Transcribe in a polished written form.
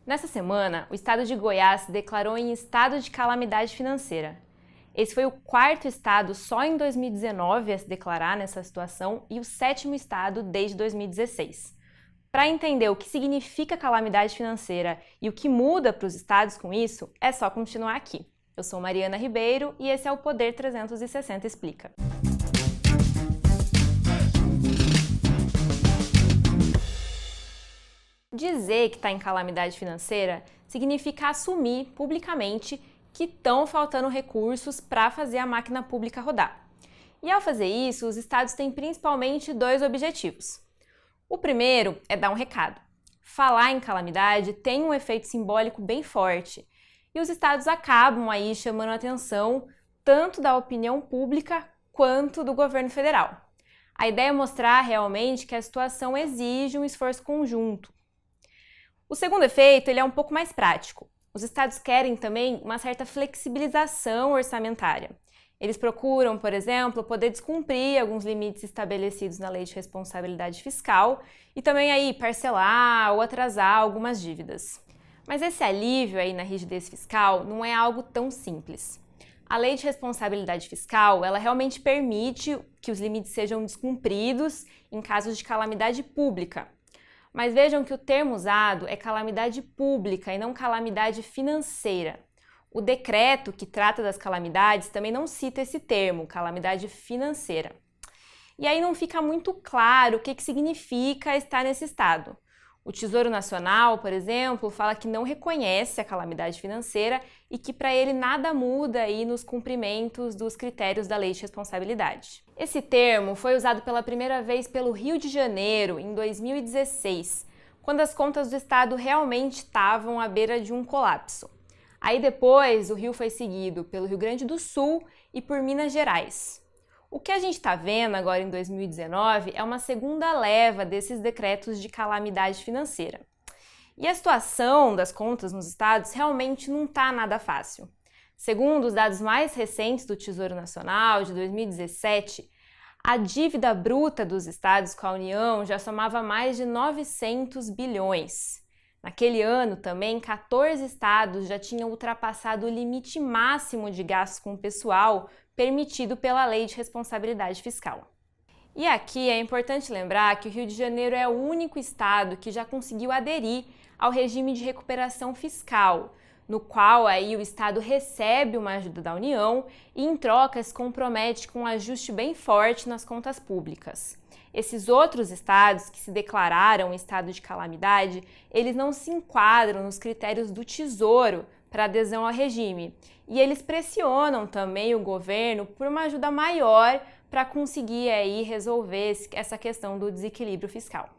Nessa semana, o estado de Goiás se declarou em estado de calamidade financeira. Esse foi o quarto estado só em 2019 a se declarar nessa situação e o sétimo estado desde 2016. Para entender o que significa calamidade financeira e o que muda para os estados com isso, é só continuar aqui. Eu sou Mariana Ribeiro e esse é o Poder 360 Explica. Dizer que está em calamidade financeira significa assumir publicamente que estão faltando recursos para fazer a máquina pública rodar. E ao fazer isso, os estados têm principalmente dois objetivos. O primeiro é dar um recado. Falar em calamidade tem um efeito simbólico bem forte e os estados acabam aí chamando a atenção tanto da opinião pública quanto do governo federal. A ideia é mostrar realmente que a situação exige um esforço conjunto. O segundo efeito ele é um pouco mais prático. Os estados querem também uma certa flexibilização orçamentária. Eles procuram, por exemplo, poder descumprir alguns limites estabelecidos na Lei de Responsabilidade Fiscal e também aí parcelar ou atrasar algumas dívidas. Mas esse alívio aí na rigidez fiscal não é algo tão simples. A Lei de Responsabilidade Fiscal, ela realmente permite que os limites sejam descumpridos em casos de calamidade pública. Mas vejam que o termo usado é calamidade pública e não calamidade financeira. O decreto que trata das calamidades também não cita esse termo, calamidade financeira. E aí não fica muito claro o que significa estar nesse estado. O Tesouro Nacional, por exemplo, fala que não reconhece a calamidade financeira e que para ele nada muda aí nos cumprimentos dos critérios da Lei de Responsabilidade. Esse termo foi usado pela primeira vez pelo Rio de Janeiro em 2016, quando as contas do estado realmente estavam à beira de um colapso. Aí depois o Rio foi seguido pelo Rio Grande do Sul e por Minas Gerais. O que a gente está vendo agora em 2019 é uma segunda leva desses decretos de calamidade financeira. E a situação das contas nos estados realmente não está nada fácil. Segundo os dados mais recentes do Tesouro Nacional, de 2017, a dívida bruta dos estados com a União já somava mais de 900 bilhões. Naquele ano também, 14 estados já tinham ultrapassado o limite máximo de gastos com o pessoal permitido pela Lei de Responsabilidade Fiscal. E aqui é importante lembrar que o Rio de Janeiro é o único estado que já conseguiu aderir ao regime de recuperação fiscal, no qual aí o estado recebe uma ajuda da União e em troca se compromete com um ajuste bem forte nas contas públicas. Esses outros estados que se declararam em estado de calamidade, eles não se enquadram nos critérios do Tesouro para adesão ao regime. E eles pressionam também o governo por uma ajuda maior para conseguir aí resolver essa questão do desequilíbrio fiscal.